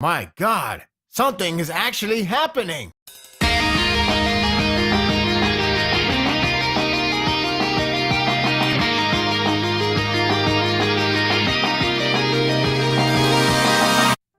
My God, something is actually happening!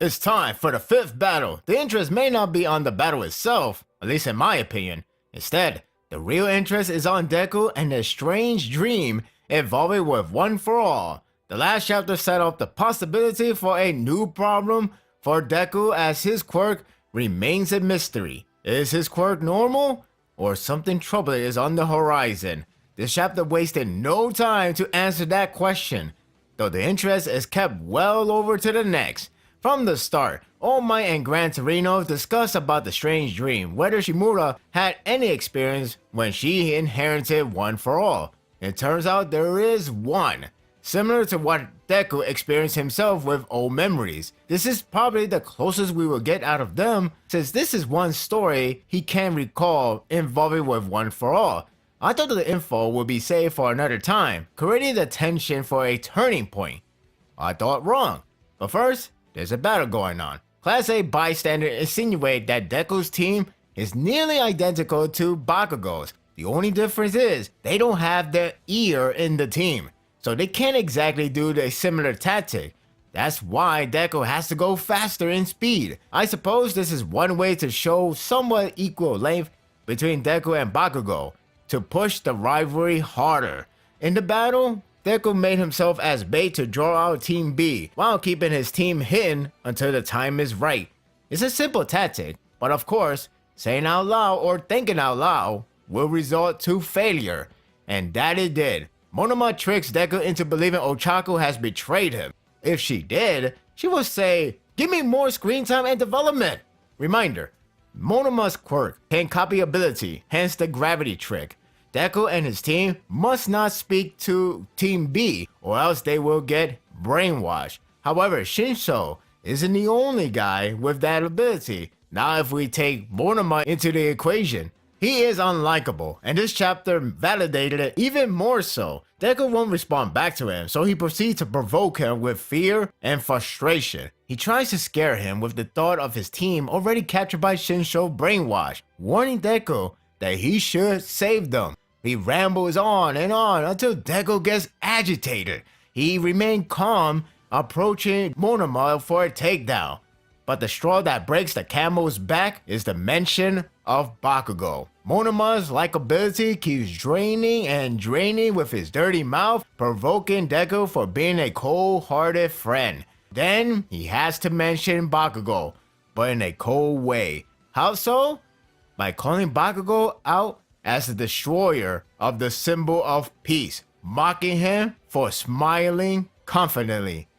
It's time for the fifth battle. The interest may not be on the battle itself, at least in my opinion. Instead, the real interest is on Deku and the strange dream involving with One for All. The last chapter set up the possibility for a new problem for Deku as his quirk remains a mystery. Is his quirk normal? Or something troubling is on the horizon? This chapter wasted no time to answer that question, though the interest is kept well over to the next. From the start, All Might and Gran Torino discuss about the strange dream, whether Shimura had any experience when she inherited One for All. It turns out there is one, similar to what Deku experienced himself with old memories. This is probably the closest we will get out of them, since this is one story he can recall involving with One for All. I thought the info would be saved for another time, creating the tension for a turning point. I thought wrong, but first, there's a battle going on. Class A bystander insinuate that Deku's team is nearly identical to Bakugo's. The only difference is they don't have their ear in the team, so they can't exactly do the similar tactic. That's why Deku has to go faster in speed. I suppose this is one way to show somewhat equal length between Deku and Bakugo to push the rivalry harder. In the battle, Deku made himself as bait to draw out Team B, while keeping his team hidden until the time is right. It's a simple tactic, but of course, saying out loud or thinking out loud will result to failure. And that it did. Monoma tricks Deku into believing Ochaku has betrayed him. If she did, she will say, "Give me more screen time and development." Reminder, Monoma's quirk can copy ability, hence the gravity trick. Deku and his team must not speak to Team B or else they will get brainwashed. However, Shinso isn't the only guy with that ability. Now if we take Monoma into the equation, he is unlikable, and this chapter validated it even more so. Deku won't respond back to him, so he proceeds to provoke him with fear and frustration. He tries to scare him with the thought of his team already captured by Shinso brainwash, warning Deku that he should save them. He rambles on and on until Deku gets agitated. He remained calm, approaching Monoma for a takedown. But the straw that breaks the camel's back is the mention of Bakugo. Monoma's likability keeps draining and draining with his dirty mouth, provoking Deku for being a cold-hearted friend. Then he has to mention Bakugo, but in a cold way. How so? By calling Bakugo out as the destroyer of the symbol of peace, mocking him for smiling confidently.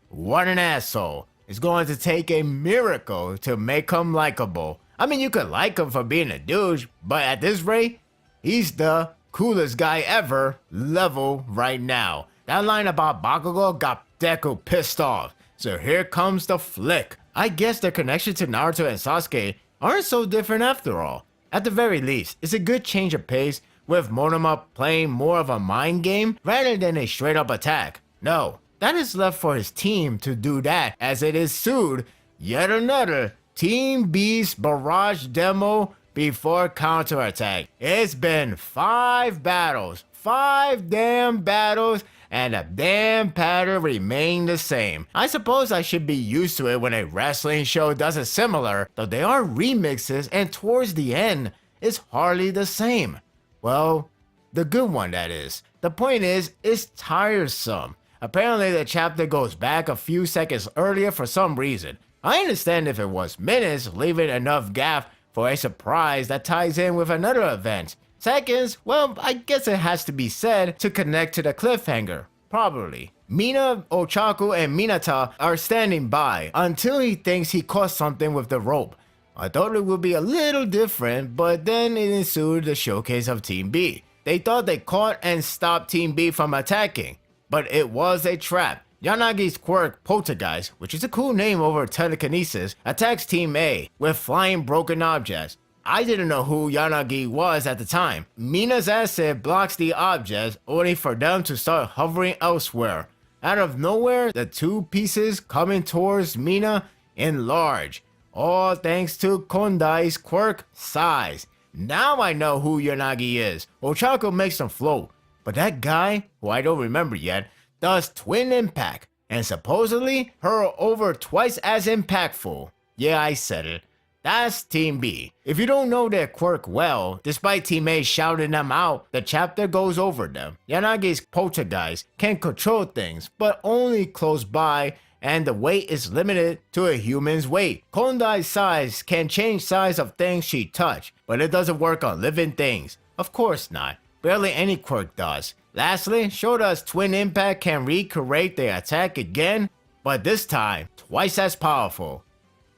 What an asshole. It's going to take a miracle to make him likable. I mean, you could like him for being a douche, but at this rate, he's the coolest guy ever level right now. That line about Bakugo got Deku pissed off, so here comes the flick. I guess their connection to Naruto and Sasuke aren't so different after all. At the very least, it's a good change of pace with Monoma playing more of a mind game rather than a straight up attack. No, that is left for his team to do that, as it is soon yet another Team B's barrage demo before counterattack. It's been 5 battles, 5 damn battles, and the damn pattern remained the same. I suppose I should be used to it when a wrestling show does it similar, though they are remixes and towards the end, it's hardly the same. Well, the good one that is. The point is, it's tiresome. Apparently the chapter goes back a few seconds earlier for some reason. I understand if it was minutes, leaving enough gap for a surprise that ties in with another event. Seconds, well, I guess it has to be said to connect to the cliffhanger, probably. Mina, Ochaku, and Minata are standing by until he thinks he caught something with the rope. I thought it would be a little different, but then it ensued the showcase of Team B. They thought they caught and stopped Team B from attacking, but it was a trap. Yanagi's quirk, Poltergeist, which is a cool name over telekinesis, attacks Team A with flying broken objects. I didn't know who Yanagi was at the time. Mina's acid blocks the objects, only for them to start hovering elsewhere. Out of nowhere, the two pieces coming towards Mina enlarge. All thanks to Kondai's quirk, size. Now I know who Yanagi is. Ochako makes them float. But that guy, who I don't remember yet, does twin impact. And supposedly, hurl over twice as impactful. Yeah, I said it. That's Team B. If you don't know their quirk well, despite teammates shouting them out, the chapter goes over them. Yanagi's poltergeist can control things, but only close by, and the weight is limited to a human's weight. Kondai's size can change size of things she touch, but it doesn't work on living things. Of course not. Barely any quirk does. Lastly, Shota's twin impact can recreate the attack again, but this time, twice as powerful.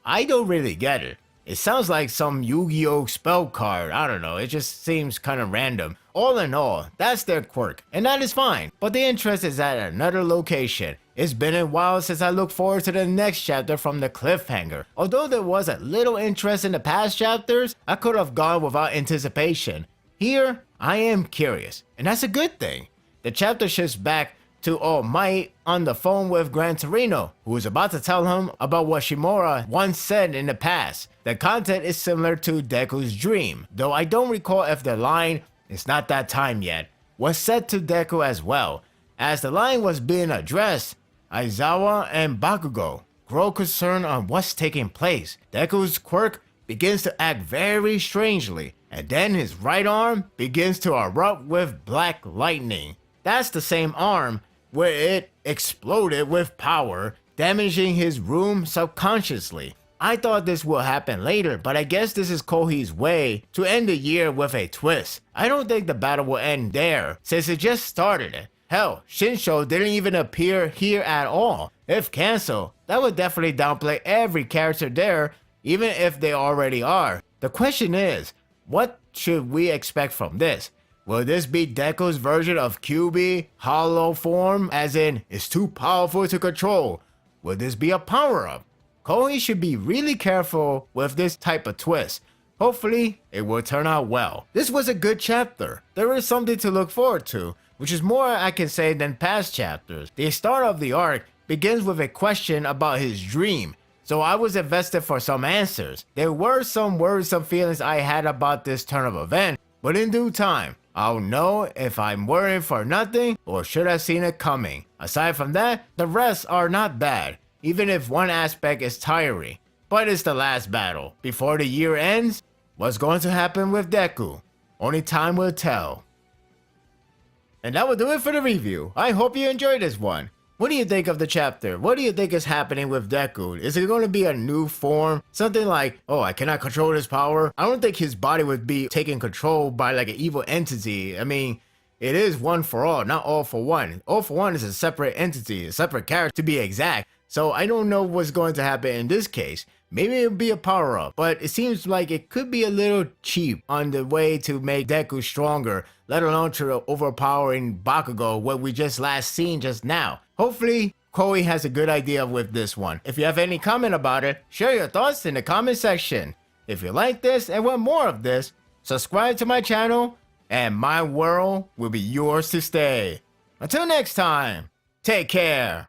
I don't really get it. It sounds like some Yu-Gi-Oh spell card, I don't know, it just seems kinda random. All in all, that's their quirk, and that is fine, but the interest is at another location. It's been a while since I look forward to the next chapter from the cliffhanger. Although there was a little interest in the past chapters, I could have gone without anticipation. Here, I am curious, and that's a good thing. The chapter shifts back to All Might on the phone with Gran Torino, who is about to tell him about what Shimura once said in the past. The content is similar to Deku's dream, though I don't recall if the line, "It's not that time yet," was said to Deku as well. As the line was being addressed, Aizawa and Bakugo grow concerned on what's taking place. Deku's quirk begins to act very strangely, and then his right arm begins to erupt with black lightning. That's the same arm where it exploded with power, damaging his room subconsciously. I thought this will happen later, but I guess this is Kohi's way to end the year with a twist. I don't think the battle will end there, since it just started. Hell, Shinsho didn't even appear here at all. If canceled, that would definitely downplay every character there, even if they already are. The question is, what should we expect from this? Will this be Deku's version of Kyuubi hollow form, as in, it's too powerful to control? Will this be a power-up? Kohi should be really careful with this type of twist. Hopefully, it will turn out well. This was a good chapter. There is something to look forward to, which is more I can say than past chapters. The start of the arc begins with a question about his dream, so I was invested for some answers. There were some worrisome feelings I had about this turn of event, but in due time, I'll know if I'm worrying for nothing or should have seen it coming. Aside from that, the rest are not bad, even if one aspect is tiring. But it's the last battle. Before the year ends, what's going to happen with Deku? Only time will tell. And that will do it for the review. I hope you enjoyed this one. What do you think of the chapter? What do you think is happening with Deku? Is it going to be a new form? Something like, oh, I cannot control his power? I don't think his body would be taken control by like an evil entity. I mean, it is one for all, not all for one. All for one is a separate entity, a separate character to be exact. So I don't know what's going to happen in this case. Maybe it'll be a power-up, but it seems like it could be a little cheap on the way to make Deku stronger, let alone to overpowering Bakugo, what we just last seen just now. Hopefully, Koei has a good idea with this one. If you have any comment about it, share your thoughts in the comment section. If you like this and want more of this, subscribe to my channel, and my world will be yours to stay. Until next time, take care.